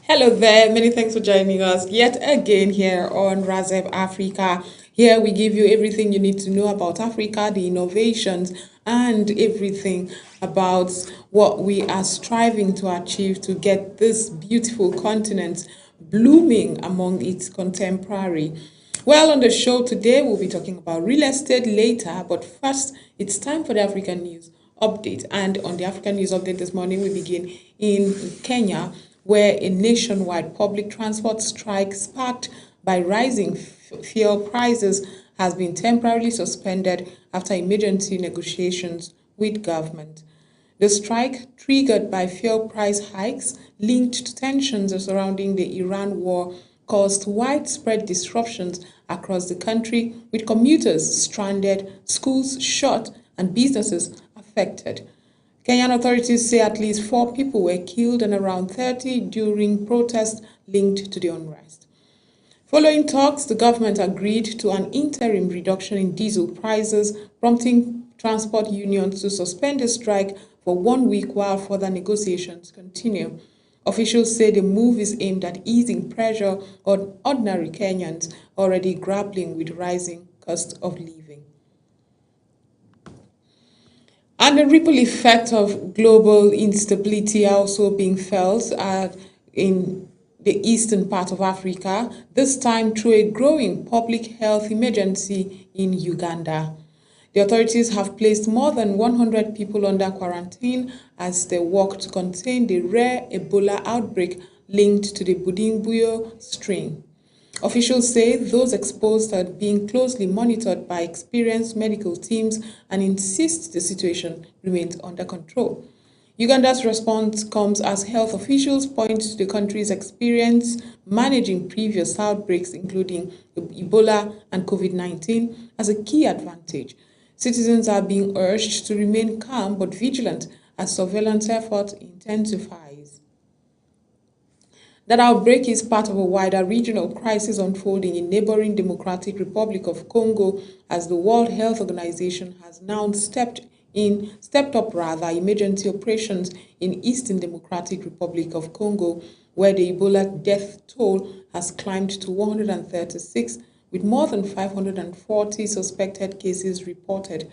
Hello there, many thanks for joining us yet again here on Razep Africa. Here we give you everything you need to know about Africa, the innovations, and everything about what we are striving to achieve to get this beautiful continent blooming among its contemporary. Well, on the show today, we'll be talking about real estate later, but first, it's time for the African news update. And on the African news update this morning, we begin in Kenya, where a nationwide public transport strike sparked by rising fuel prices has been temporarily suspended after emergency negotiations with government. The strike, triggered by fuel price hikes linked to tensions surrounding the Iran war, caused widespread disruptions across the country, with commuters stranded, schools shut, and businesses affected. Kenyan authorities say at least 4 people were killed and around 30 during protests linked to the unrest. Following talks, the government agreed to an interim reduction in diesel prices, prompting transport unions to suspend the strike for 1 week while further negotiations continue. Officials say the move is aimed at easing pressure on ordinary Kenyans already grappling with rising cost of living. And the ripple effect of global instability are also being felt in the eastern part of Africa, this time through a growing public health emergency in Uganda. The authorities have placed more than 100 people under quarantine as they work to contain the rare Ebola outbreak linked to the Budimbuyo strain. Officials say those exposed are being closely monitored by experienced medical teams and insist the situation remains under control. Uganda's response comes as health officials point to the country's experience managing previous outbreaks, including Ebola and COVID-19, as a key advantage. Citizens are being urged to remain calm but vigilant as surveillance efforts intensifies. That outbreak is part of a wider regional crisis unfolding in neighboring Democratic Republic of Congo as the World Health Organization has now stepped up emergency operations in Eastern Democratic Republic of Congo, where the Ebola death toll has climbed to 136, with more than 540 suspected cases reported.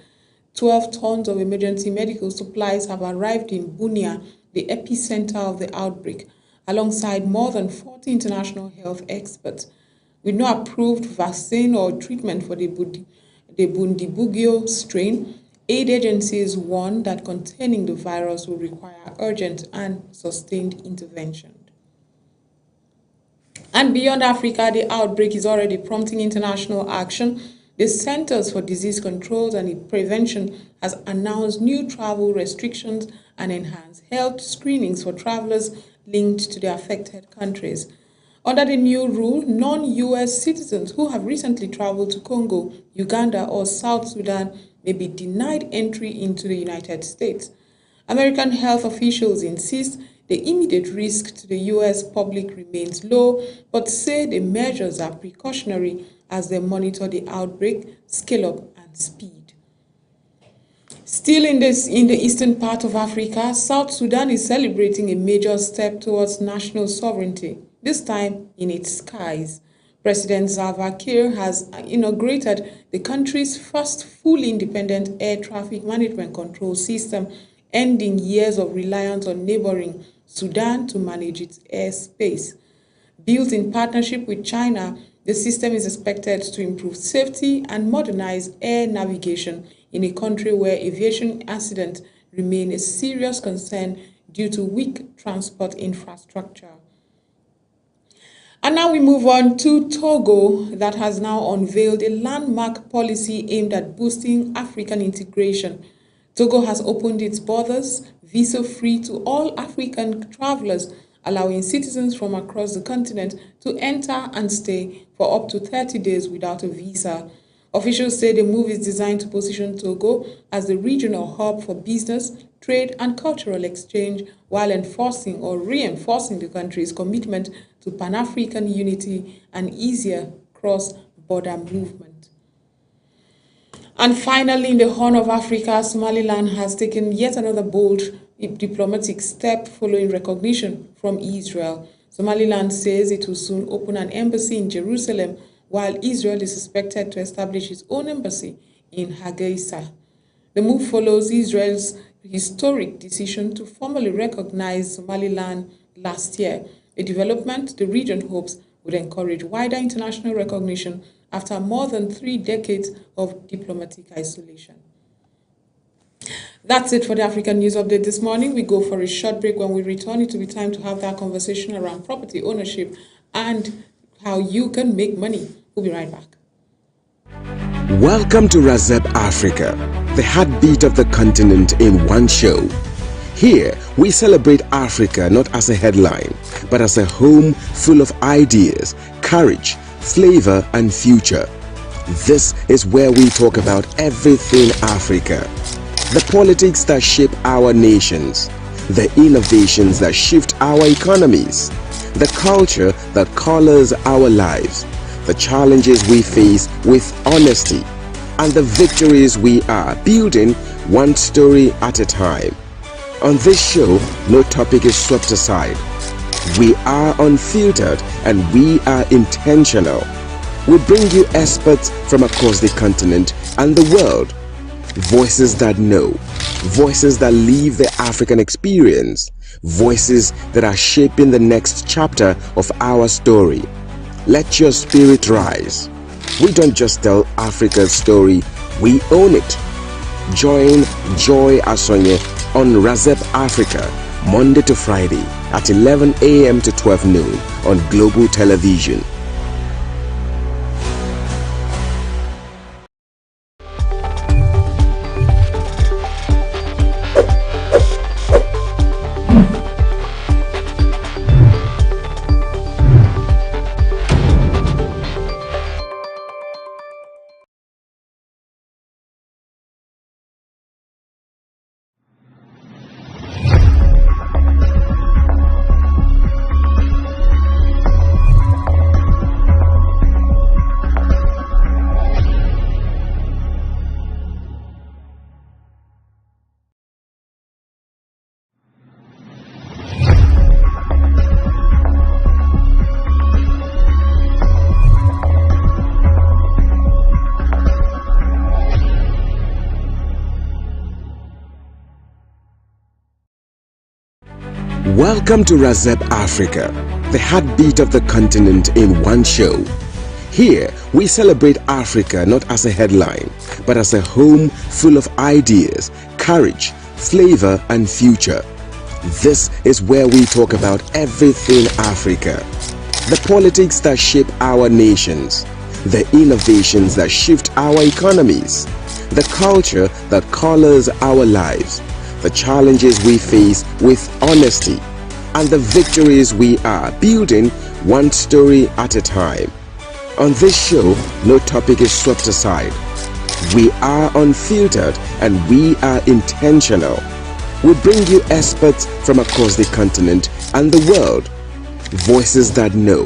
12 tons of emergency medical supplies have arrived in Bunia, the epicenter of the outbreak, alongside more than 40 international health experts. With no approved vaccine or treatment for the Bundibugyo strain, aid agencies warn that containing the virus will require urgent and sustained intervention. And beyond Africa, the outbreak is already prompting international action. The Centers for Disease Control and Prevention has announced new travel restrictions and enhanced health screenings for travelers linked to the affected countries. Under the new rule, non-US citizens who have recently traveled to Congo, Uganda, or South Sudan may be denied entry into the United States. American health officials insist the immediate risk to the U.S. public remains low, but say the measures are precautionary as they monitor the outbreak, scale-up, and speed. Still in the eastern part of Africa, South Sudan is celebrating a major step towards national sovereignty, this time in its skies. President Salva Kiir has inaugurated the country's first fully independent air traffic management control system, ending years of reliance on neighboring Sudan to manage its airspace. Built in partnership with China, the system is expected to improve safety and modernize air navigation in a country where aviation accidents remain a serious concern due to weak transport infrastructure. And now we move on to Togo, that has now unveiled a landmark policy aimed at boosting African integration. Togo has opened its borders visa-free to all African travelers, allowing citizens from across the continent to enter and stay for up to 30 days without a visa. Officials say the move is designed to position Togo as the regional hub for business, trade, and cultural exchange, while enforcing or reinforcing the country's commitment to Pan-African unity and easier cross-border movement. And finally, in the Horn of Africa, Somaliland has taken yet another bold diplomatic step following recognition from Israel. Somaliland says it will soon open an embassy in Jerusalem, while Israel is expected to establish its own embassy in Hargeisa. The move follows Israel's historic decision to formally recognize Somaliland last year, a development the region hopes would encourage wider international recognition after more than 3 decades of diplomatic isolation. That's it for the African News Update this morning. We go for a short break. When we return, it will be time to have that conversation around property ownership and how you can make money. We'll be right back. Welcome to Razep Africa, the heartbeat of the continent in one show. Here, we celebrate Africa not as a headline, but as a home full of ideas, courage, flavor, and future. This is where we talk about everything Africa. The politics that shape our nations, the innovations that shift our economies, the culture that colors our lives, the challenges we face with honesty, and the victories we are building one story at a time. On this show, no topic is swept aside. We are unfiltered and we are intentional. We bring you experts from across the continent and the world. Voices that know, voices that live the African experience, voices that are shaping the next chapter of our story. Let your spirit rise. We don't just tell Africa's story, we own it. Join Joy Asonye on Razep Africa, Monday to Friday at 11 a.m. to 12 noon on Global Television. Welcome to Razep Africa, the heartbeat of the continent in one show. Here, we celebrate Africa not as a headline, but as a home full of ideas, courage, flavor, and future. This is where we talk about everything Africa. The politics that shape our nations, the innovations that shift our economies, the culture that colors our lives, the challenges we face with honesty, and the victories we are building one story at a time. On this show, no topic is swept aside. We are unfiltered and we are intentional. We bring you experts from across the continent and the world. Voices that know,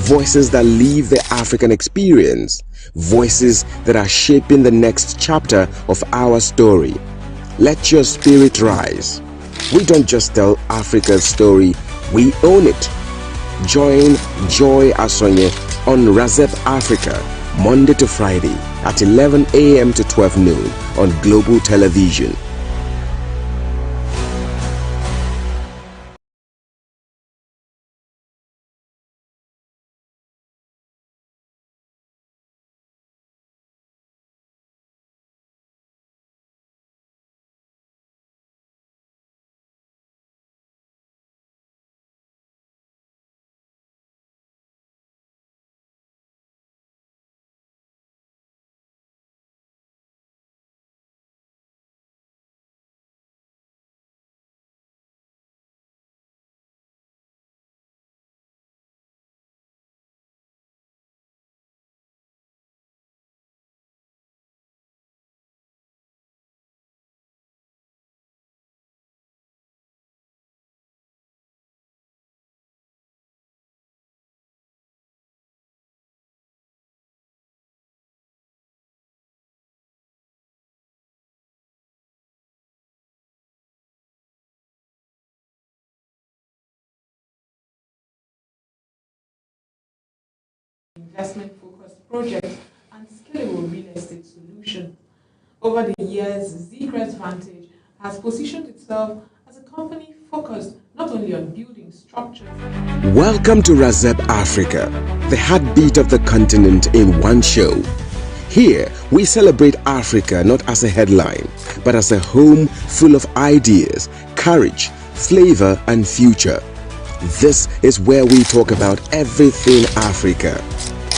voices that live the African experience, voices that are shaping the next chapter of our story. Let your spirit rise. We don't just tell Africa's story, we own it. Join Joy Asonye on Razep Africa, Monday to Friday at 11 a.m. to 12 noon on Global Television. investment-focused projects, and scalable real estate solutions. Over the years, Zcrest Vantage has positioned itself as a company focused not only on building structures. Welcome to Razep Africa, the heartbeat of the continent in one show. Here, we celebrate Africa not as a headline, but as a home full of ideas, courage, flavor, and future. This is where we talk about everything Africa.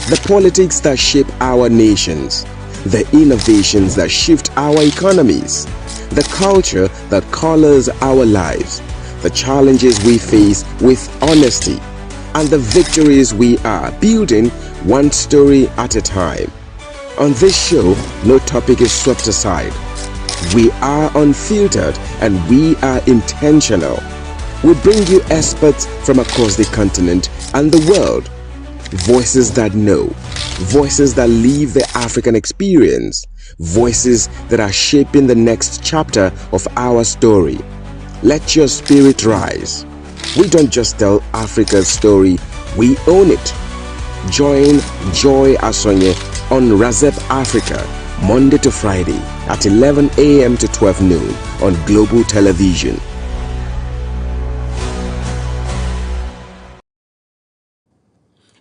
The politics that shape our nations, the innovations that shift our economies, the culture that colors our lives, the challenges we face with honesty, and the victories we are building one story at a time. On this show, no topic is swept aside. We are unfiltered and we are intentional. We bring you experts from across the continent and the world. Voices that know, voices that live the African experience, voices that are shaping the next chapter of our story. Let your spirit rise. We don't just tell Africa's story, we own it. Join Joy Asonye on Razep Africa, Monday to Friday at 11 a.m. to 12 noon on Global Television.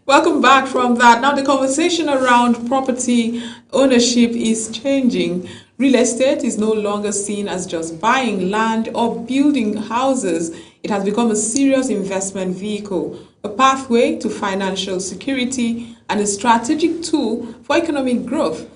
Welcome back from that. Now the conversation around property ownership is changing. Real estate is no longer seen as just buying land or building houses. It has become a serious investment vehicle, a pathway to financial security, and a strategic tool for economic growth.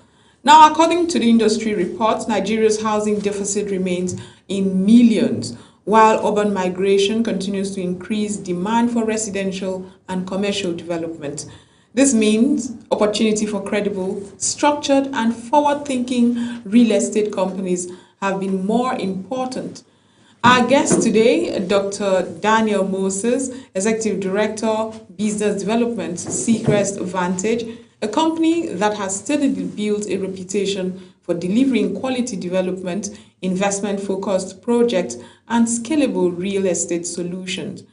Now, according to the industry reports, Nigeria's housing deficit remains in millions, while urban migration continues to increase demand for residential and commercial development. This means opportunity for credible, structured, and forward-thinking real estate companies have been more important. Our guest today, Dr. Daniel Moses, Executive Director, Business Development, Zcrest Vantage, a company that has steadily built a reputation for delivering quality development, investment-focused projects, and scalable real estate solutions.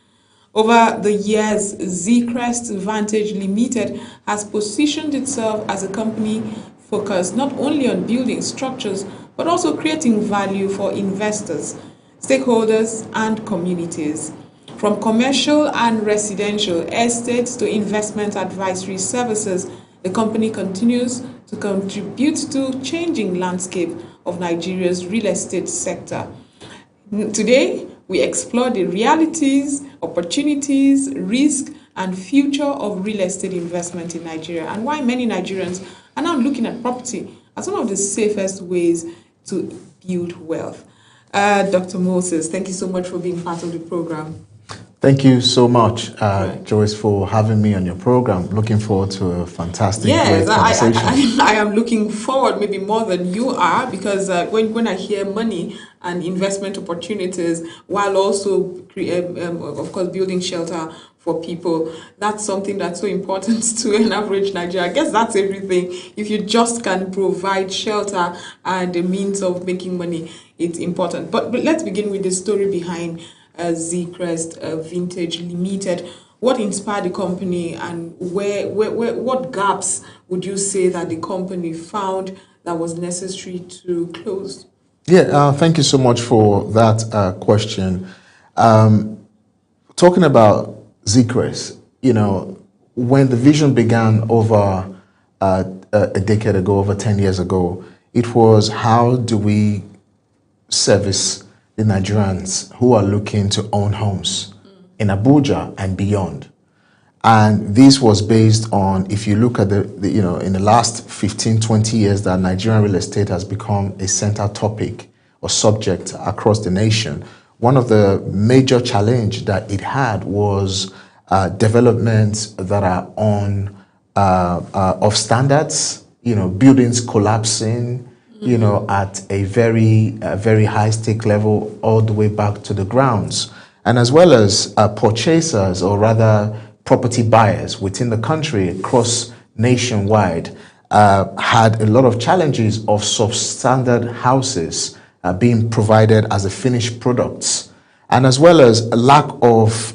Over the years, Zcrest Vantage Limited has positioned itself as a company focused not only on building structures, but also creating value for investors, stakeholders, and communities. From commercial and residential estates to investment advisory services, the company continues to contribute to changing landscape of Nigeria's real estate sector. Today, we explore the realities, opportunities, risk, and future of real estate investment in Nigeria, and why many Nigerians are now looking at property as one of the safest ways to build wealth. Dr. Moses, thank you so much for being part of the program. Thank you so much, Joyce, for having me on your program. Looking forward to a fantastic, great conversation. I am looking forward, maybe more than you are, because when I hear money and investment opportunities, while also, of course, building shelter for people, that's something that's so important to an average Nigerian. I guess that's everything. If you just can provide shelter and the means of making money, it's important. But let's begin with the story behind Zcrest Vantage Limited. What inspired the company, and what gaps would you say that the company found that was necessary to close? Yeah, thank you so much for that question. Talking about Zcrest, when the vision began over a decade ago, over 10 years ago, it was how do we service the Nigerians who are looking to own homes in Abuja and beyond. And this was based on, if you look at in the last 15, 20 years that Nigerian real estate has become a center topic or subject across the nation. One of the major challenge that it had was developments that are on of standards, buildings collapsing, at a very high stake level all the way back to the grounds. And as well as purchasers, or rather property buyers within the country across nationwide, had a lot of challenges of substandard houses being provided as a finished products, and as well as a lack of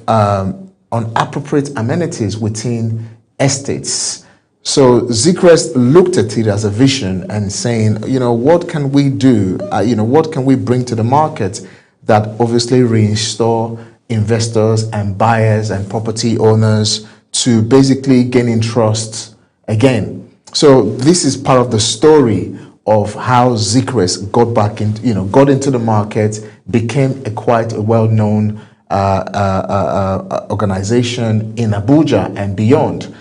inappropriate amenities within estates. So Zcrest looked at it as a vision and saying, what can we do? What can we bring to the market that obviously restore investors and buyers and property owners to basically gaining trust again. So this is part of the story of how Zcrest got into the market, became quite a well-known organization in Abuja and beyond.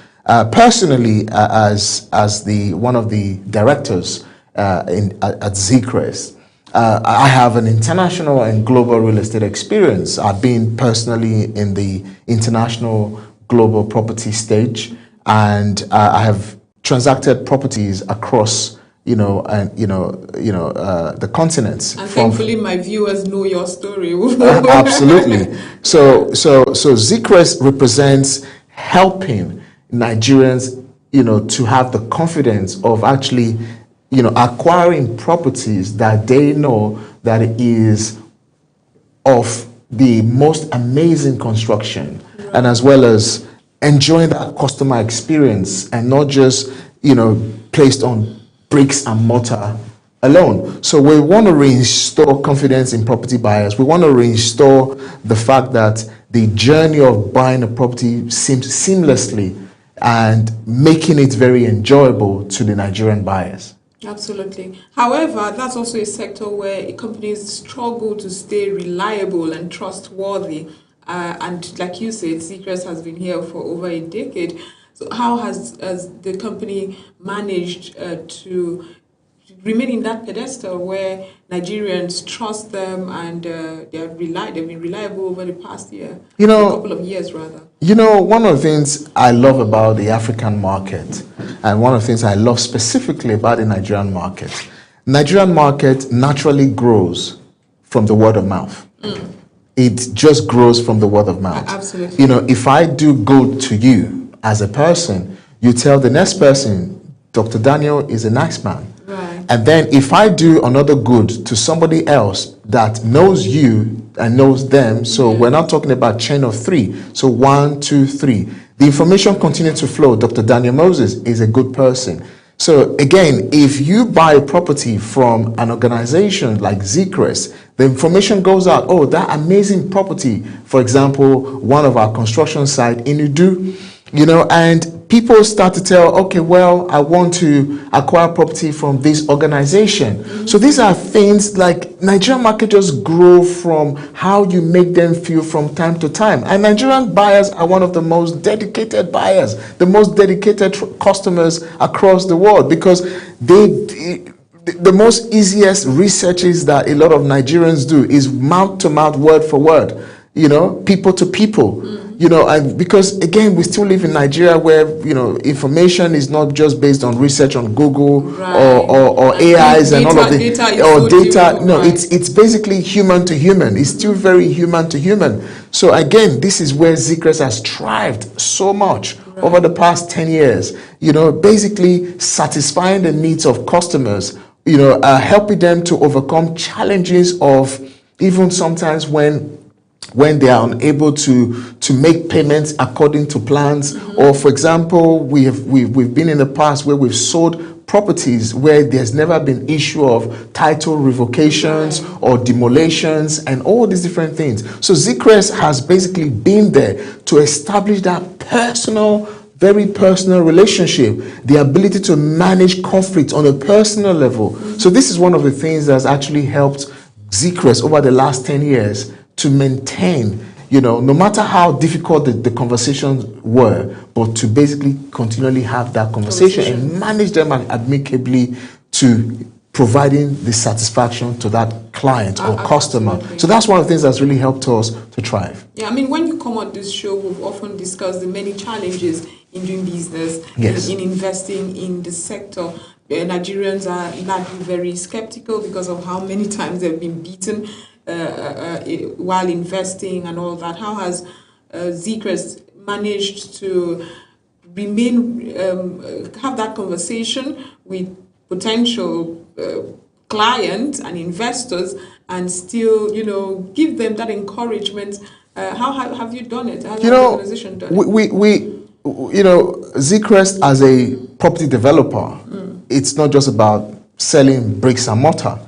Personally, as one of the directors at Zcrest, I have an international and global real estate experience. I've been personally in the international global property stage, and I have transacted properties across the continents. And thankfully, my viewers know your story. Absolutely. So Zcrest represents helping Nigerians, to have the confidence of actually, acquiring properties that they know that it is of the most amazing construction, right, and as well as enjoying that customer experience and not just, placed on bricks and mortar alone. So we want to restore confidence in property buyers. We want to restore the fact that the journey of buying a property seems seamlessly and making it very enjoyable to the Nigerian buyers. Absolutely. However, that's also a sector where companies struggle to stay reliable and trustworthy. And like you said, Zcrest has been here for over a decade. So how has the company managed to remain in that pedestal where Nigerians trust them and they've been reliable over the past year, a couple of years rather? One of the things I love about the African market, and one of the things I love specifically about the Nigerian market naturally grows from the word of mouth. It just grows from the word of mouth. Absolutely. If I do good to you as a person, you tell the next person, Dr. Daniel is a nice man. Right. And then if I do another good to somebody else that knows you and knows them, so we're not talking about chain of three. So 1, 2, 3. The information continues to flow. Dr. Daniel Moses is a good person. So again, if you buy a property from an organization like Zcrest, the information goes out, oh, that amazing property, for example, one of our construction site in Udu, and people start to tell, okay, well, I want to acquire property from this organization. Mm-hmm. So these are things like Nigerian market just grow from how you make them feel from time to time. And Nigerian buyers are one of the most dedicated buyers, the most dedicated customers across the world, because the most easiest researches that a lot of Nigerians do is mouth to mouth, word for word, people to people. And because again, we still live in Nigeria where, information is not just based on research on Google, right, or AIs and all of the data. No, right. It's basically human to human. It's still very human to human. So again, this is where Zcrest has thrived so much over the past 10 years, basically satisfying the needs of customers, helping them to overcome challenges of even sometimes when they are unable to make payments according to plans. Or for example, we've been in the past where we've sold properties where there's never been issue of title revocations or demolitions and all these different things. So Zcrest has basically been there to establish that very personal relationship, the ability to manage conflict on a personal level. So this is one of the things that's actually helped Zcrest over the last 10 years to maintain, no matter how difficult the conversations were, but to basically continually have that conversation and manage them amicably to providing the satisfaction to that client or customer. Absolutely. So that's one of the things that's really helped us to thrive. Yeah, I mean, when you come on this show, we've often discussed the many challenges in doing business, in investing in the sector. Nigerians are largely very skeptical because of how many times they've been beaten while investing and all that. How has Zcrest managed to remain, have that conversation with potential clients and investors and still, give them that encouragement? How have you done it? How has the organization done it? you know, Zcrest as a property developer, it's not just about selling bricks and mortar.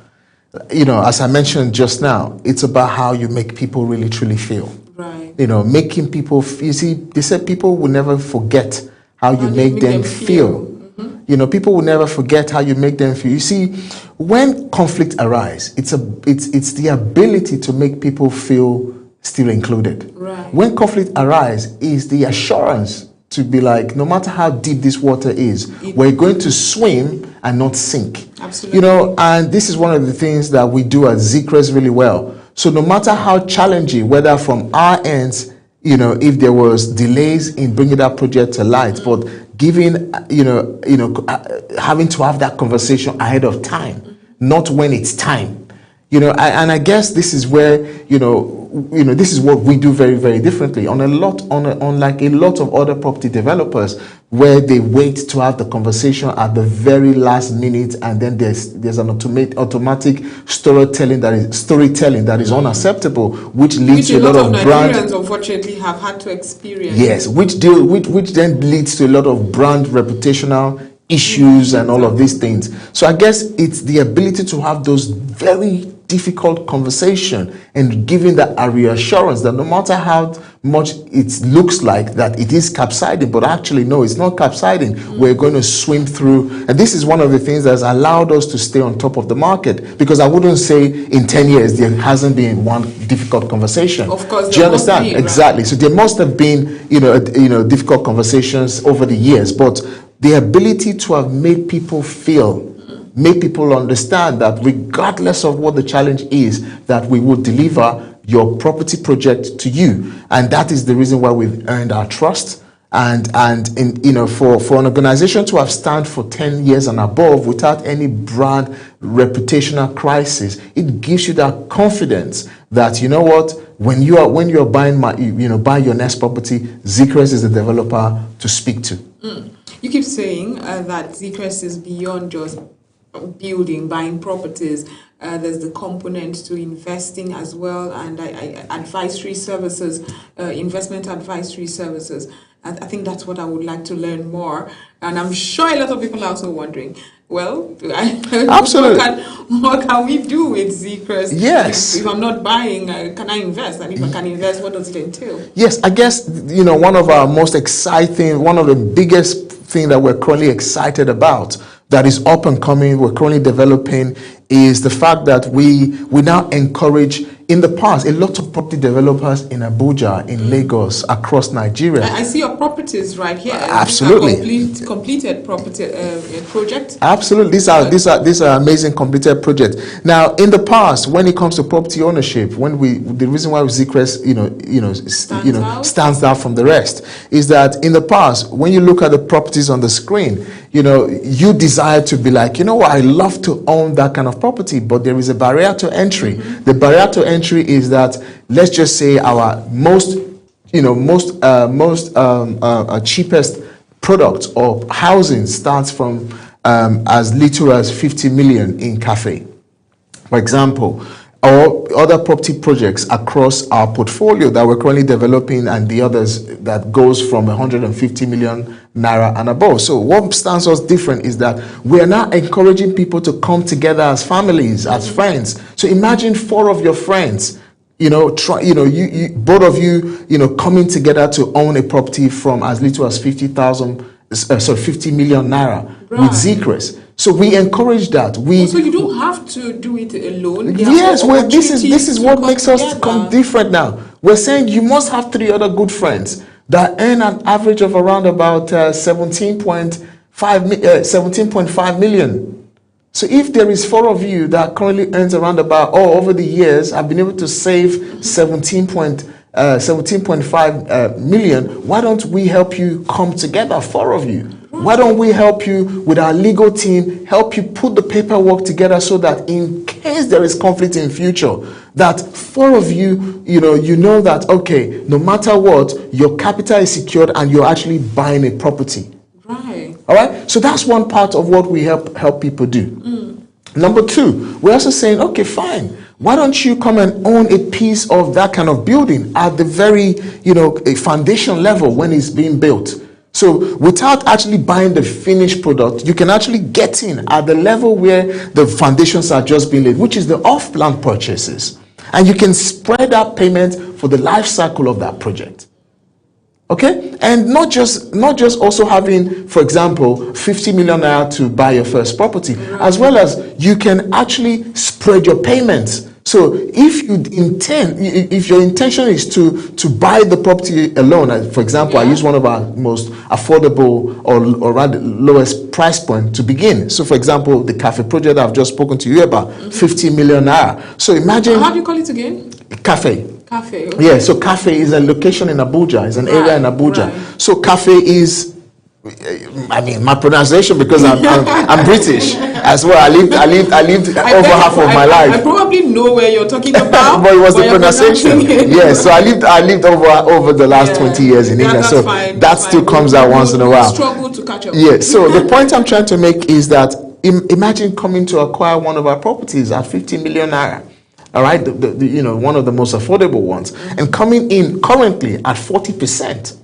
You know, as I mentioned just now, it's about how you make people really truly feel. Right. You know, making people, you see, they said people will never forget how you make them feel. You know, people will never forget how you make them feel. You see, when conflict arises, it's the ability to make people feel still included. Right. When conflict arises, is the assurance to be like, no matter how deep this water is, we're going to swim and not sink. Absolutely. You know, and this is one of the things that we do at Zcrest really well. So no matter how challenging, whether from our ends, you know, if there was delays in bringing that project to light, but giving, having to have that conversation ahead of time, not when it's time. You know, and I guess this is where, this is what we do very, very differently. Unlike a lot of other property developers, where they wait to have the conversation at the very last minute, and then there's an automatic storytelling that is unacceptable, which leads to a lot of brand. Nigerians unfortunately have had to experience. Yes, which then leads to a lot of brand reputational issues and all of these things. So I guess it's the ability to have those very difficult conversation and giving that a reassurance that no matter how much it looks like that it is capsizing, but actually no, it's not capsizing. We're going to swim through. And this is one of the things that's allowed us to stay on top of the market, because I wouldn't say in 10 years there hasn't been one difficult conversation. Of course, do you understand? Be, exactly. Right? So there must have been difficult conversations over the years, but the ability to have made people feel, make people understand that regardless of what the challenge is, that we will deliver your property project to you. And that is the reason why we've earned our trust. And for an organization to have stand for 10 years and above without any brand reputational crisis, it gives you that confidence that, you know what, when you're buying buying your next property, Zcrest is the developer to speak to. You keep saying that Zcrest is beyond just building, buying properties. There's the component to investing as well, and advisory services, investment advisory services. I think that's what I would like to learn more. And I'm sure a lot of people are also wondering, well, absolutely, what can we do with Zcrest? Yes. If I'm not buying, can I invest? And if I can invest, what does it entail? Yes, I guess, one of our most exciting, one of the biggest thing that we're currently excited about, that is up and coming, we're currently developing, is the fact that we now encourage. In the past, a lot of property developers in Abuja, in Lagos, across Nigeria. I see your properties right here. Absolutely. Completed property project. Absolutely. These are amazing completed projects. Now, in the past, when it comes to property ownership, the reason why Zcrest, stands out from the rest is that in the past, when you look at the properties on the screen, you desire to be like, I love to own that kind of property, but there is a barrier to entry. The barrier to entry is that, let's just say, our cheapest product or housing starts from as little as 50 million in cafe, for example, or other property projects across our portfolio that we're currently developing, and the others that goes from 150 million naira and above. So what stands us different is that we are now encouraging people to come together as families, as friends. So imagine 4 of your friends, both of you, coming together to own a property from as little as 50 million naira with Zcrest. So we encourage that. So you don't have to do it alone. Yes, this is what makes us come different now. We're saying you must have 3 other good friends that earn an average of around about 17.5 million. So if there is 4 of you that currently earns around about, over the years, I've been able to save 17.5 million, why don't we help you come together, 4 of you? Why don't we help you with our legal team, help you put the paperwork together so that in case there is conflict in future, that 4 of you, know that, okay, no matter what, your capital is secured and you're actually buying a property. Right. All right? So that's one part of what we help people do. Number 2, we're also saying, okay, fine. Why don't you come and own a piece of that kind of building at the very, a foundation level when it's being built? So without actually buying the finished product, you can actually get in at the level where the foundations are just being laid, which is the off-plan purchases. And you can spread out payment for the life cycle of that project. Okay, and not just also having, for example, 50 million naira to buy your first property, as well as you can actually spread your payments. So if your intention is to buy the property alone, for example, I use one of our most affordable or rather lowest price point to begin. So for example, the cafe project I've just spoken to you about, 50 million naira. So imagine. How do you call it again? Cafe. Cafe. Okay. Yeah, so cafe is a location in Abuja, it's an area in Abuja. Right. So cafe is, I mean, my pronunciation, because I'm British as well. I lived over half of my life. I probably know where you're talking about. But it was the pronunciation. Yeah, so I lived over the last 20 years in England. So fine, that still comes out once in a while. Struggle to catch up. Yeah, so the point I'm trying to make is that imagine coming to acquire one of our properties at 50 million naira. All right, one of the most affordable ones, and coming in currently at 40%.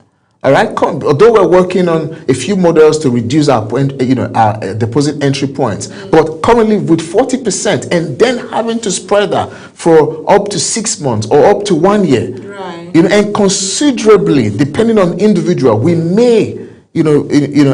All right, although we're working on a few models to reduce our deposit entry points, but currently with 40%, and then having to spread that for up to 6 months or up to 1 year, right? And considerably, depending on individual, we may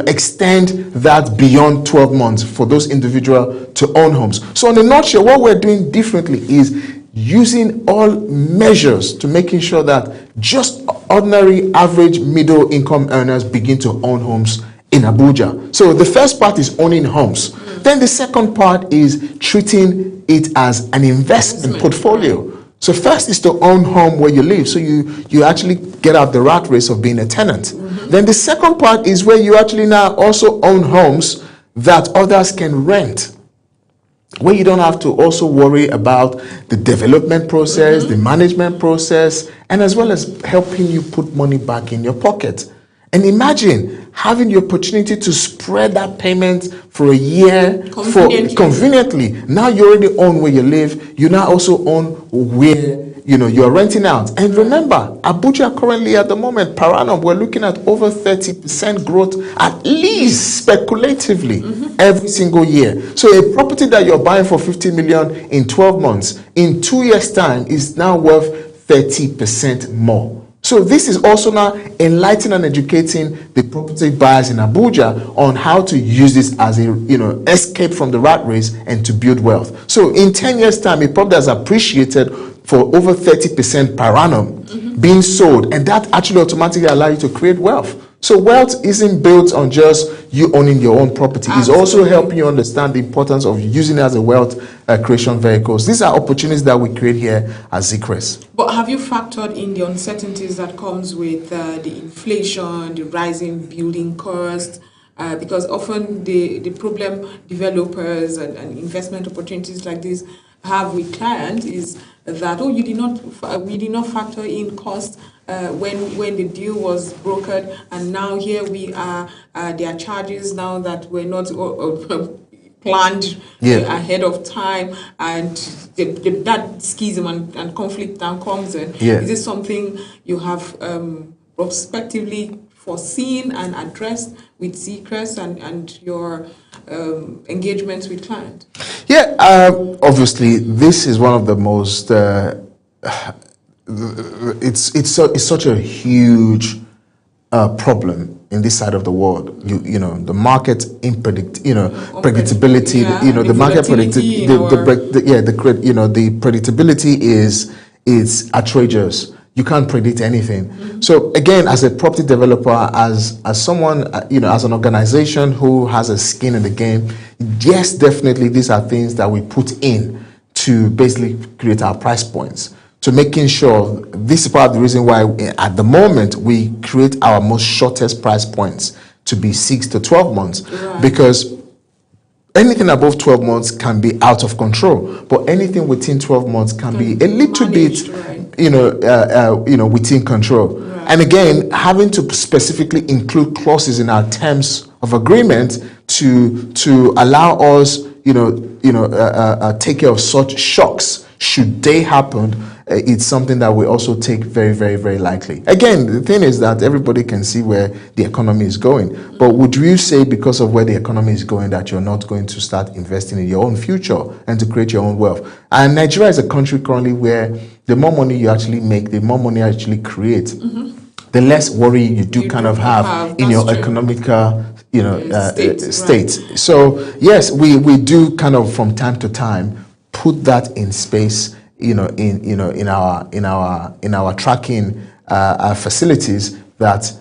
extend that beyond 12 months for those individual to own homes. So in a nutshell, what we're doing differently is using all measures to making sure that just ordinary average middle income earners begin to own homes in Abuja. So the first part is owning homes. Then the second part is treating it as an investment portfolio. Right. So first is to own home where you live, so you actually get out the rat race of being a tenant. Then the second part is where you actually now also own homes that others can rent, where you don't have to also worry about the development process, the management process, and as well as helping you put money back in your pocket. And imagine having the opportunity to spread that payment for a year conveniently. Now you already own where you live. You now also own where you're renting out. And remember, Abuja currently at the moment, per annum, we're looking at over 30% growth, at least speculatively, every single year. So a property that you're buying for 50 million in 12 months, in 2 years' time, is now worth 30% more. So this is also now enlightening and educating the property buyers in Abuja on how to use this as a escape from the rat race and to build wealth. So in 10 years' time, a property is appreciated for over 30% per annum being sold, and that actually automatically allows you to create wealth. So wealth isn't built on just you owning your own property. It's also helping you understand the importance of using it as a wealth creation vehicles. These are opportunities that we create here at Zcres. But have you factored in the uncertainties that comes with the inflation, the rising building costs? Because often the problem developers and investment opportunities like this have with clients is that we did not factor in cost when the deal was brokered, and now here we are. There are charges now that were not planned ahead of time, and that schism and conflict now comes in. Is this something you have prospectively foreseen and addressed with Zcres and your engagements with clients? Yeah, obviously, this is one of the most. It's such a huge problem in this side of the world. The market predictability. The market the predictability is outrageous. You can't predict anything. So again, as a property developer, as someone, as an organization who has a skin in the game, yes, definitely these are things that we put in to basically create our price points, to making sure. This is part of the reason why at the moment we create our most shortest price points to be 6 to 12 months, because anything above 12 months can be out of control, but anything within 12 months can be a little bit within control. Right. And again, having to specifically include clauses in our terms of agreement to allow us, take care of such shocks should they happen, it's something that we also take very, very, very lightly. Again, the thing is that everybody can see where the economy is going. But would you say because of where the economy is going that you're not going to start investing in your own future and to create your own wealth? And Nigeria is a country currently where the more money you actually make, the more money you actually create, the less worry you do kind of have in your economical state. So yes, we do kind of from time to time put that in space, in our tracking facilities, that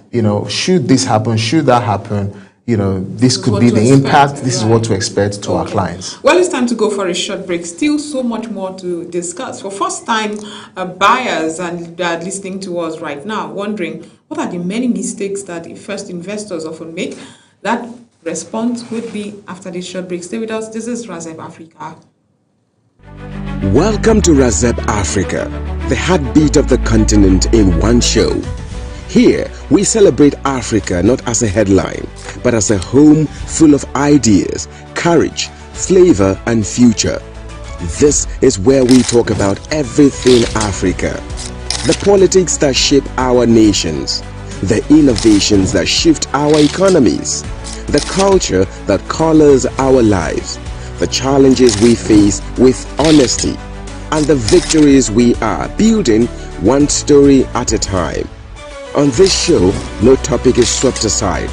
should this happen, should that happen, this could be the impact. This is what to expect to our clients. Well, it's time to go for a short break. Still so much more to discuss. For first-time buyers and that are listening to us right now, wondering what are the many mistakes that first investors often make. That response would be after this short break. Stay with us. This is Razep Africa. Welcome to Razep Africa, the heartbeat of the continent in one show. Here, we celebrate Africa not as a headline, but as a home full of ideas, courage, flavor, and future. This is where we talk about everything Africa. The politics that shape our nations, the innovations that shift our economies, the culture that colors our lives, the challenges we face with honesty, and the victories we are building one story at a time. On this show, no topic is swept aside.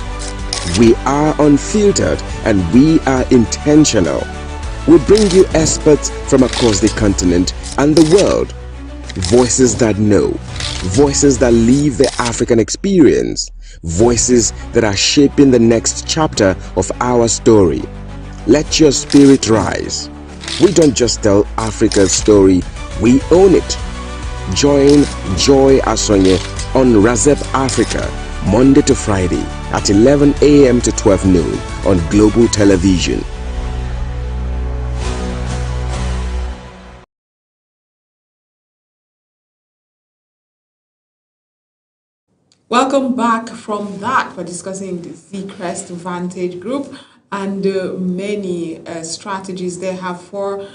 We are unfiltered and we are intentional. We bring you experts from across the continent and the world. Voices that know, voices that live the African experience, voices that are shaping the next chapter of our story. Let your spirit rise. We don't just tell Africa's story, we own it. Join Joy Asonye on Razep Africa, Monday to Friday at 11 a.m. to 12 noon on Global Television. Welcome back from that. We're discussing the Zcrest Vantage Group and many strategies they have for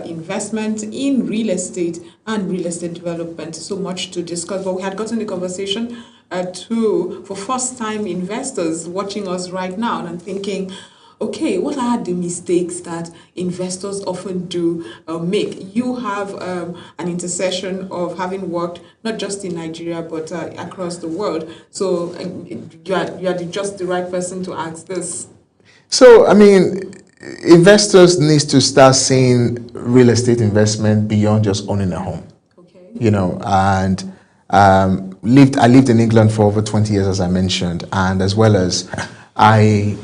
investment in real estate and real estate development. So much to discuss, but we had gotten the conversation for first-time investors watching us right now and thinking, okay, what are the mistakes that investors often do make? You have an intersection of having worked not just in Nigeria but across the world. So you are just the right person to ask this. So, I mean, investors need to start seeing real estate investment beyond just owning a home. Okay. And I lived in England for over 20 years, as I mentioned, and as well as I've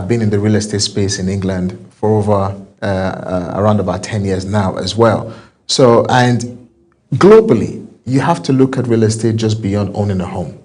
been in the real estate space in England for over around about 10 years now as well. So, and globally, you have to look at real estate just beyond owning a home.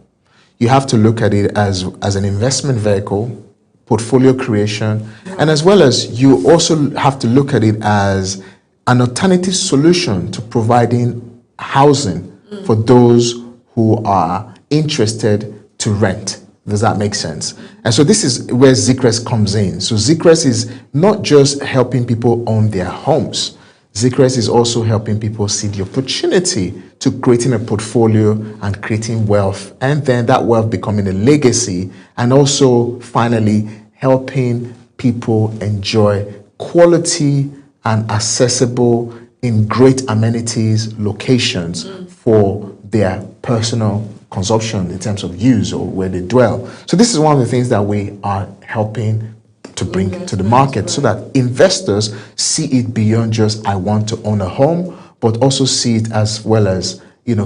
You have to look at it as an investment vehicle, portfolio creation, and as well as you also have to look at it as an alternative solution to providing housing for those who are interested to rent. Does that make sense? And so this is where Zcrest comes in. So Zcrest is not just helping people own their homes. Zcrest is also helping people see the opportunity to creating a portfolio and creating wealth, and then that wealth becoming a legacy, and also finally helping people enjoy quality and accessible in great amenities locations for their personal consumption in terms of use or where they dwell. So this is one of the things that we are helping to bring to the market, so that investors see it beyond just I want to own a home, but also see it as well as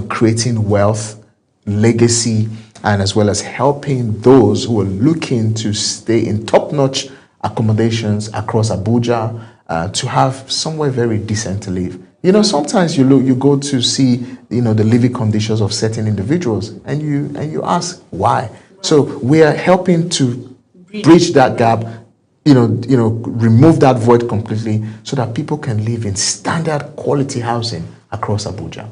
creating wealth, legacy, and as well as helping those who are looking to stay in top-notch accommodations across Abuja to have somewhere very decent to live. Sometimes you go to see the living conditions of certain individuals, and you ask why. So we are helping to bridge that gap, remove that void completely, so that people can live in standard quality housing across Abuja.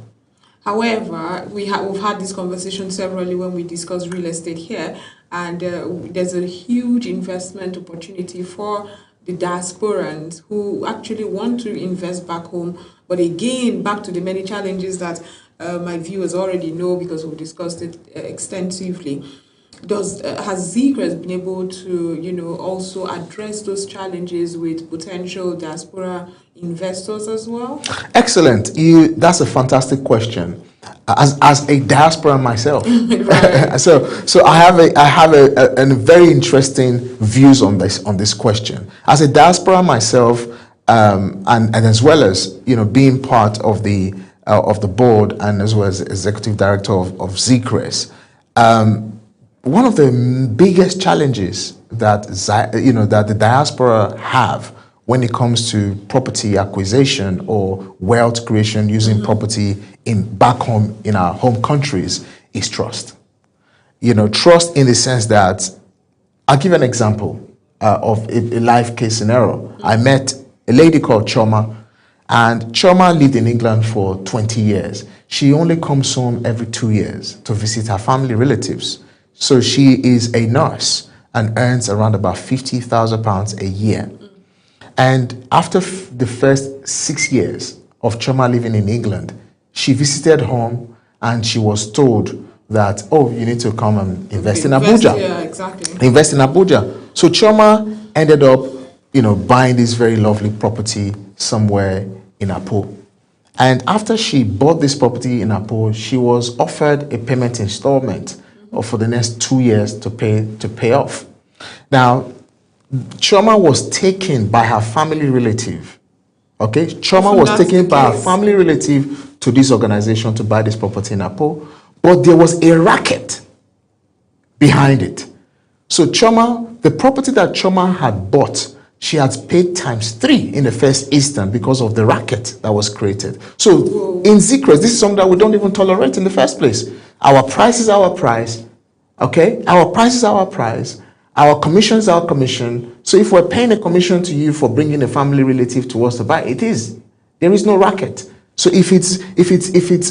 However, we've had this conversation severally when we discuss real estate here, and there's a huge investment opportunity for the diasporans who actually want to invest back home, but again, back to the many challenges that my viewers already know because we've discussed it extensively. Has Zcres been able to, also address those challenges with potential diaspora investors as well? Excellent. That's a fantastic question. As a diaspora myself, Right. so I have a very interesting views on this question. As a diaspora myself, and as well as being part of the board and as well as executive director of Zcres. One of the biggest challenges that that the diaspora have when it comes to property acquisition or wealth creation using property back home in our home countries is trust. Trust in the sense that I'll give an example of a live case scenario. I met a lady called Choma, and Choma lived in England for 20 years. She only comes home every 2 years to visit her family relatives. So she is a nurse and earns around about £50,000 a year. And after the first 6 years of Choma living in England, she visited home and she was told that, oh, you need to come and invest in Abuja. Yeah, exactly. Invest in Abuja. So Choma ended up, buying this very lovely property somewhere in Apo. And after she bought this property in Apo, she was offered a payment installment for the next 2 years to pay off. Now, Choma was taken by her family relative. Okay, Choma was taken by her family relative to this organization to buy this property in Apo, but there was a racket behind it. So Choma, the property that Choma had bought, she had paid ×3 in the first instant because of the racket that was created. So in Zcres, this is something that we don't even tolerate in the first place. Our price is our price. Okay, our price is our price. Our commission is our commission. So if we're paying a commission to you for bringing a family relative to us to buy, it is. There is no racket. So if it's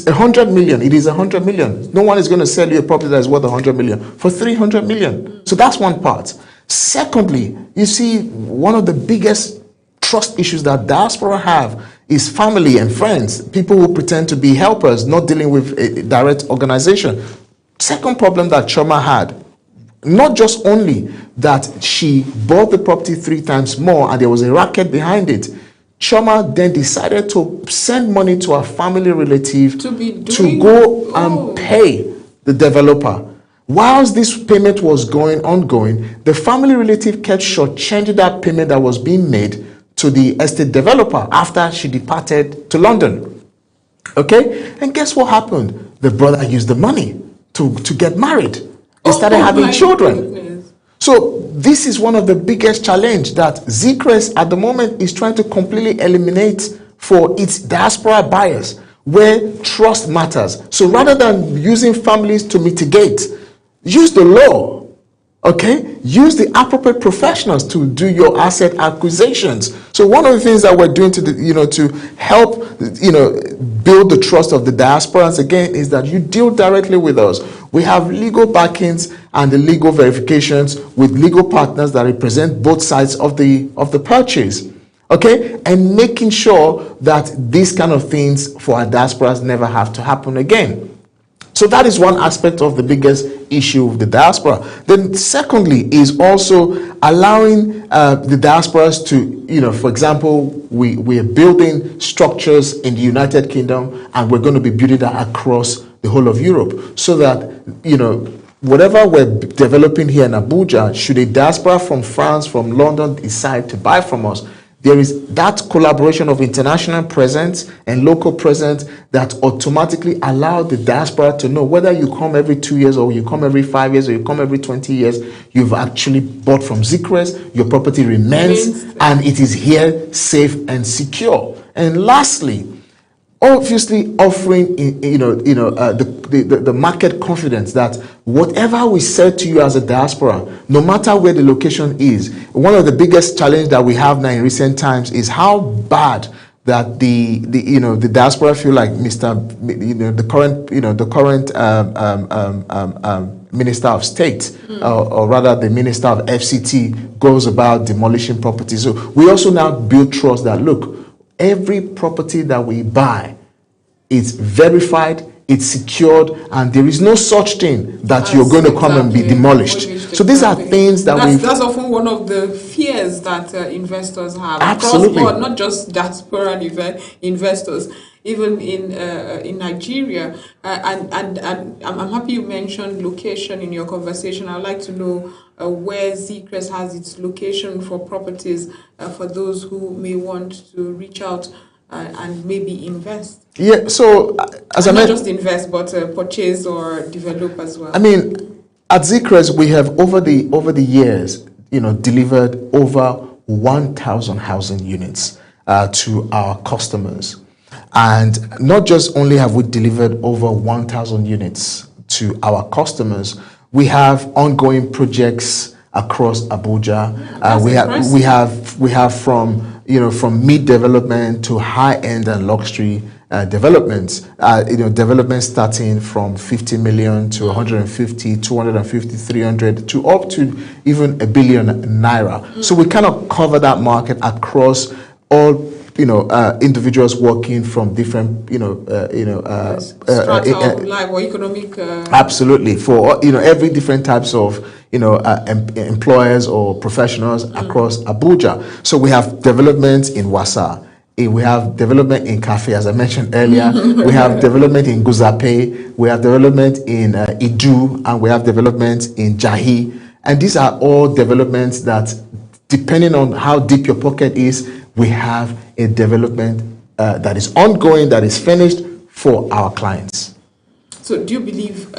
100 million, it is 100 million. No one is going to sell you a property that is worth 100 million for 300 million. So that's one part. Secondly, you see, one of the biggest trust issues that diaspora have is family and friends, people who pretend to be helpers, not dealing with a direct organization. Second problem that Choma had, not just only that she bought the property 3 times more and there was a racket behind it, Choma then decided to send money to her family relative to go and pay the developer. Whilst this payment was ongoing, the family relative kept shortchanging that payment that was being made to the estate developer after she departed to London. Okay? And guess what happened? The brother used the money to get married. They started having children. Goodness. So this is one of the biggest challenge that Zcres at the moment is trying to completely eliminate for its diaspora buyers, where trust matters. So rather than using families to mitigate, use the law. Okay, use the appropriate professionals to do your asset acquisitions. So one of the things that we're doing to help build the trust of the diasporans again is that you deal directly with us. We have legal backings and the legal verifications with legal partners that represent both sides of the purchase. Okay, and making sure that these kind of things for our diasporas never have to happen again. So that is one aspect of the biggest issue of the diaspora. Then secondly is also allowing the diasporas to, for example, we are building structures in the United Kingdom and we're going to be building that across the whole of Europe so that, whatever we're developing here in Abuja, should a diaspora from France, from London decide to buy from us, there is that collaboration of international presence and local presence that automatically allow the diaspora to know whether you come every 2 years or you come every 5 years or you come every 20 years, you've actually bought from Zcres, your property remains and it is here safe and secure. And lastly, obviously offering the market confidence that whatever we sell to you as a diaspora, no matter where the location is, one of the biggest challenges that we have now in recent times is how bad that the diaspora feel like the current Minister of State, or rather the Minister of FCT, goes about demolishing properties. So we also now build trust that, look, every property that we buy, it's verified, it's secured, and there is no such thing that you're going to come and be demolished. So these are things that's often one of the fears that investors have. Absolutely. Across board, not just diaspora investors, even in Nigeria. And I'm happy you mentioned location in your conversation. I'd like to know where Zcrest has its location for properties for those who may want to reach out and maybe invest. Yeah, so as I not mentioned, just invest, but purchase or develop as well. I mean, at Zcrest, we have over the years, delivered over 1,000 housing units to our customers, and not just only have we delivered over 1,000 units to our customers, we have ongoing projects across Abuja. We have from mid development to high end and luxury developments. Developments starting from 50 million to 150, 250, 300 to up to even a billion naira. So we kind of cover that market across all individuals working from different strata of life or economic absolutely, for every different types of employers or professionals across Abuja. So we have development in Wasa, we have development in Cafe, as I mentioned earlier, we have development in Guzape, we have development in Idu, and we have development in Jahi. And these are all developments that, depending on how deep your pocket is, we have a development that is ongoing, that is finished for our clients. So do you believe,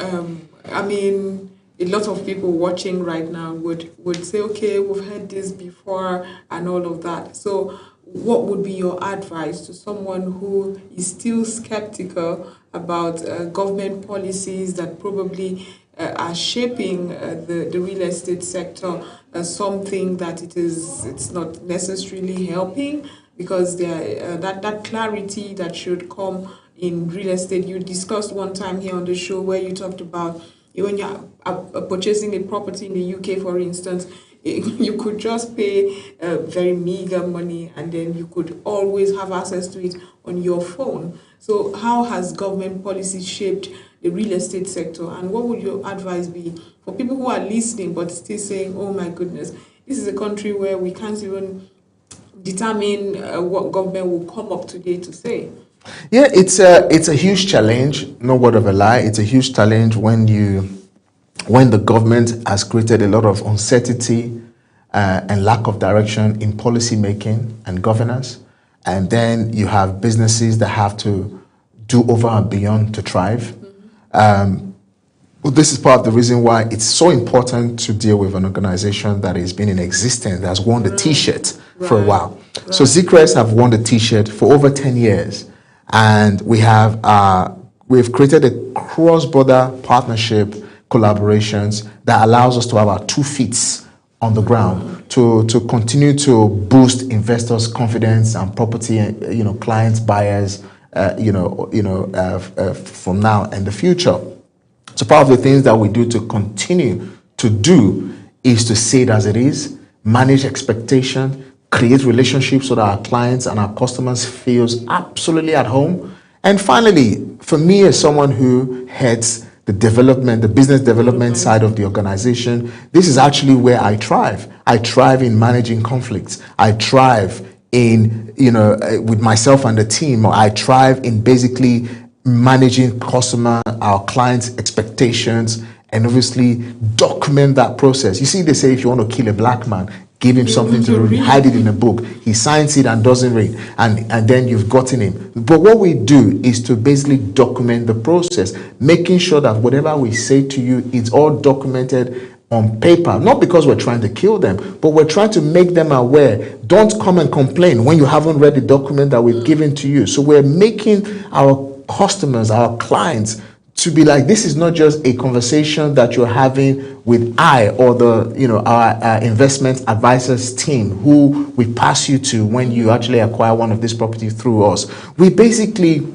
a lot of people watching right now would say, okay, we've heard this before and all of that. So what would be your advice to someone who is still skeptical about government policies that probably are shaping the real estate sector as something that it's not necessarily helping, because that clarity that should come in real estate? You discussed one time here on the show where you talked about when you're purchasing a property in the UK, for instance, you could just pay very meager money and then you could always have access to it on your phone. So how has government policy shaped the real estate sector, and what would your advice be for people who are listening but still saying, oh my goodness, this is a country where we can't even determine what government will come up today to say? Yeah, it's a huge challenge, no word of a lie. It's a huge challenge when the government has created a lot of uncertainty and lack of direction in policy making and governance, and then you have businesses that have to do over and beyond to thrive. Well, this is part of the reason why it's so important to deal with an organization that has been in existence, that has worn the T-shirt for a while. So Zcrest have worn the T-shirt for over 10 years, and we've created a cross-border partnership collaborations that allows us to have our 2 feet on the ground to continue to boost investors' confidence and property, clients, buyers, from now and the future. So part of the things that we do to continue to do is to say it as it is, manage expectation, create relationships so that our clients and our customers feels absolutely at home. And finally, for me as someone who heads the business development side of the organization, this is actually where I thrive. I thrive in managing conflicts. I thrive in, with myself and the team. I thrive in basically managing our clients' expectations, and obviously document that process. You see, they say if you want to kill a black man, give him something to read, hide it in a book. He signs it and doesn't read, and then you've gotten him. But what we do is to basically document the process, making sure that whatever we say to you, it's all documented on paper, not because we're trying to kill them, but we're trying to make them aware. Don't come and complain when you haven't read the document that we've given to you. So we're making our customers, our clients, to be like, this is not just a conversation that you're having with I or the, our investment advisors team who we pass you to when you actually acquire one of these properties through us. We basically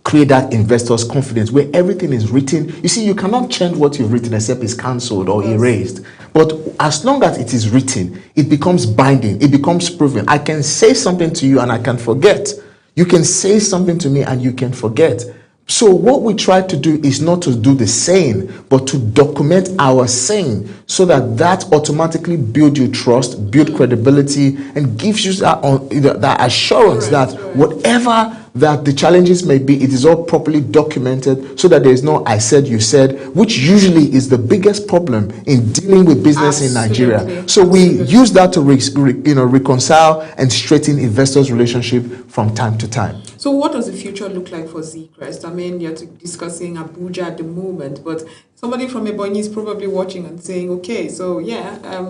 create that investor's confidence where everything is written. You see, you cannot change what you've written except it's cancelled or erased. But as long as it is written, it becomes binding, it becomes proven. I can say something to you and I can forget. You can say something to me and you can forget. So what we try to do is not to do the saying, but to document our saying so that automatically builds you trust, build credibility, and gives you that assurance that whatever that the challenges may be, it is all properly documented so that there is no I said, you said, which usually is the biggest problem in dealing with business in Nigeria. So we use that to reconcile and straighten investors' relationship from time to time. So what does the future look like for Zcrest? I mean, you're discussing Abuja at the moment, but somebody from Ebonyi is probably watching and saying, okay, so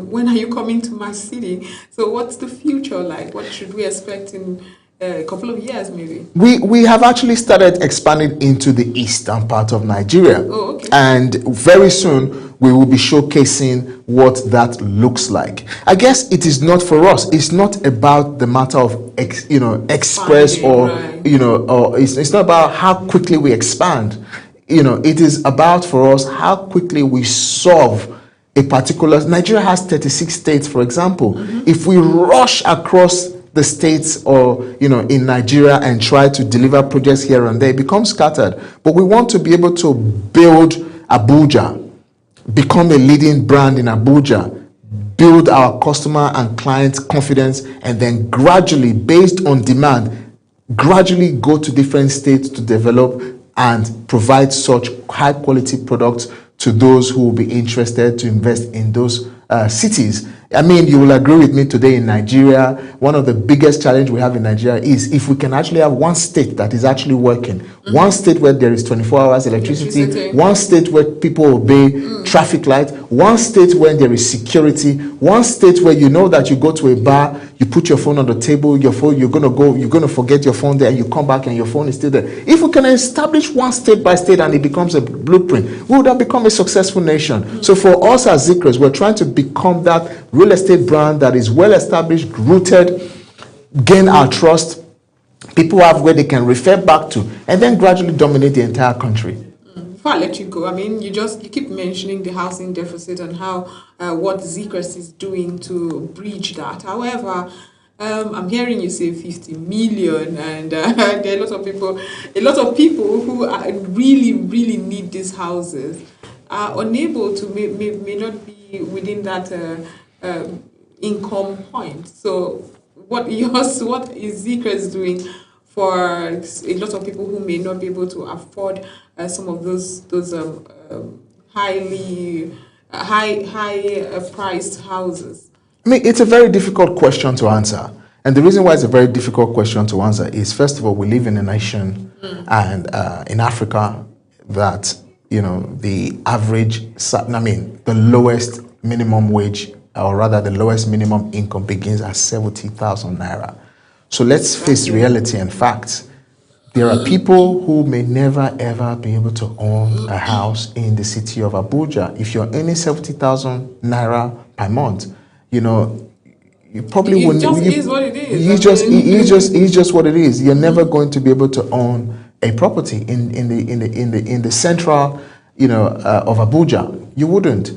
when are you coming to my city? So what's the future like? What should we expect in a couple of years maybe? We have actually started expanding into the eastern part of Nigeria. Oh, okay. And very soon we will be showcasing what that looks like. I guess it is not for us. It's not about the matter of express or or it's not about how quickly we expand. It is about for us how quickly we solve a particular. Nigeria has 36 states, for example. If we rush across the states or in Nigeria and try to deliver projects here and there, it becomes scattered. But we want to be able to build Abuja, become a leading brand in Abuja, build our customer and client confidence, and then gradually, based on demand, gradually go to different states to develop and provide such high quality products to those who will be interested to invest in those cities. I mean, you will agree with me today in Nigeria, one of the biggest challenge we have in Nigeria is if we can actually have one state that is actually working, one state where there is 24 hours electricity, one state where people obey traffic light, one state where there is security, one state where you know that you go to a bar, you put your phone on the table, you're going to forget your phone there, and you come back and your phone is still there. If we can establish one state by state and it becomes a blueprint, we would have become a successful nation. So for us as Zcrest, we're trying to become that real estate brand that is well established, rooted, gain our trust, people have where they can refer back to, and then gradually dominate the entire country. Before I let you go, I mean, you keep mentioning the housing deficit and how what Zcrest is doing to bridge that. However, I'm hearing you say 50 million, and there are a lot of people who really, really need these houses, are unable to, may not be within that income point. So what is Zcrest doing for a lot of people who may not be able to afford some of those high priced houses? I mean, it's a very difficult question to answer. And the reason why it's a very difficult question to answer is, first of all, we live in a nation and in Africa that, the average, the lowest minimum wage, or rather the lowest minimum income begins at 70,000 naira. So let's face reality and facts. There are people who may never ever be able to own a house in the city of Abuja. If you're earning 70,000 naira per month, you probably wouldn't. It is what it is. It's just what it is. You're never going to be able to own a property in the central, of Abuja. You wouldn't.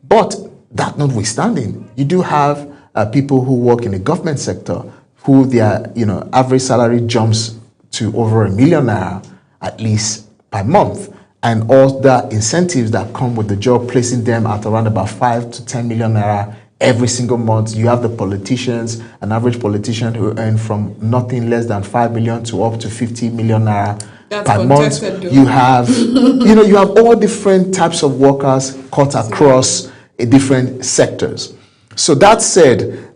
But that notwithstanding, you do have people who work in the government sector who their average salary jumps to over ₦1 million at least per month, and all the incentives that come with the job, placing them at around about 5 to 10 million naira every single month. You have the politicians, an average politician who earn from nothing less than 5 million to up to 50 million naira per month. Though. You have you have all different types of workers cut across different sectors. So that said,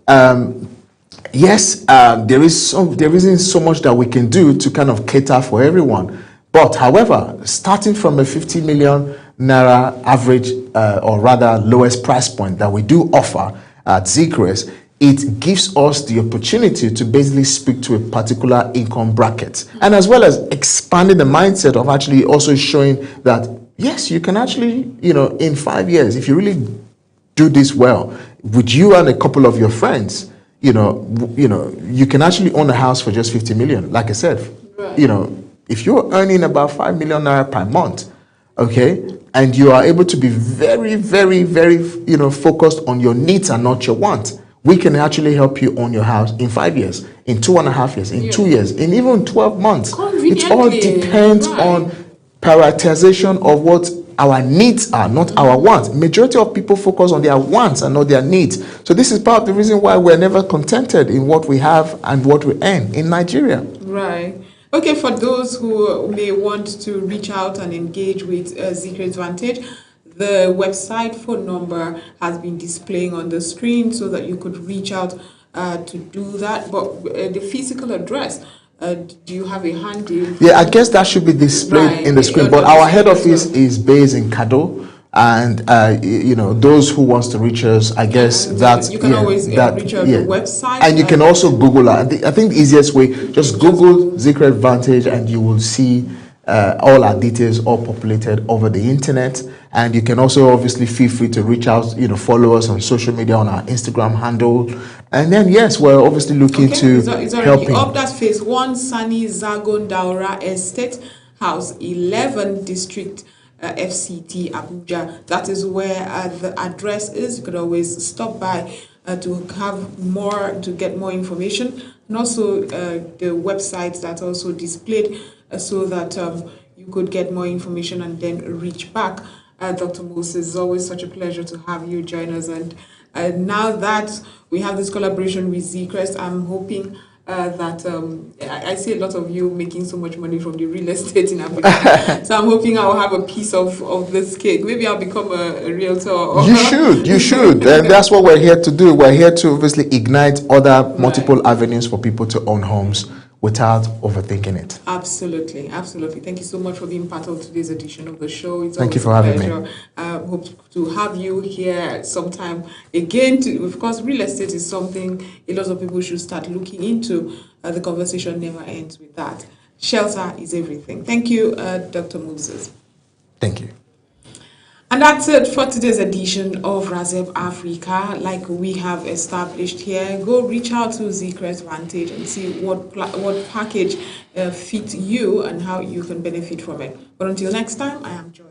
yes, there isn't so much that we can do to kind of cater for everyone. But however, starting from a 50 million naira average, or rather lowest price point that we do offer at Zcrest, it gives us the opportunity to basically speak to a particular income bracket, and as well as expanding the mindset of actually also showing that yes, you can actually, in 5 years, if you really do this well with you and a couple of your friends, you can actually own a house for just 50 million. Like I said, right. If you're earning about 5 million naira per month, okay, and you are able to be very, very, very, focused on your needs and not your wants, we can actually help you own your house in 5 years, in 2.5 years, in 2 years, in even 12 months. It all depends on prioritization of what our needs are, not our wants. Majority of people focus on their wants and not their needs. So this is part of the reason why we're never contented in what we have and what we earn in Nigeria. Right. Okay, for those who may want to reach out and engage with Secret Vantage, the website phone number has been displaying on the screen so that you could reach out to do that. But the physical address, do you have a handy? Yeah, I guess that should be displayed in the screen. But our head office is based in Kado. And those who wants to reach us, I guess that you can always reach out the website, and you can also Google. I think the easiest way, just Google Secret Vantage, and you will see all our details all populated over the internet. And you can also obviously feel free to reach out, follow us on social media on our Instagram handle. And then yes, we're obviously looking to it's helping. Up, that's phase 1, Sani Zagon Daura Estate, House 11, District FCT Abuja. That is where the address is. You could always stop by to get more information, and also the website that's also displayed so that you could get more information and then reach back. Dr. Moses, it's always such a pleasure to have you join us, and now that we have this collaboration with Zcrest, I'm hoping that I see a lot of you making so much money from the real estate in Abuja. So I'm hoping I'll have a piece of this cake. Maybe I'll become a realtor. You should. And that's what we're here to do. We're here to obviously ignite other multiple avenues for people to own homes without overthinking it. Absolutely. Thank you so much for being part of today's edition of the show. It's Thank you for having me. Hope to have you here sometime again. Of course, real estate is something a lot of people should start looking into. The conversation never ends with that. Shelter is everything. Thank you, Dr. Moses. Thank you. And that's it for today's edition of Razep Africa. Like we have established here, go reach out to Zcrest Vantage and see what package fits you and how you can benefit from it. But until next time, I am Joy.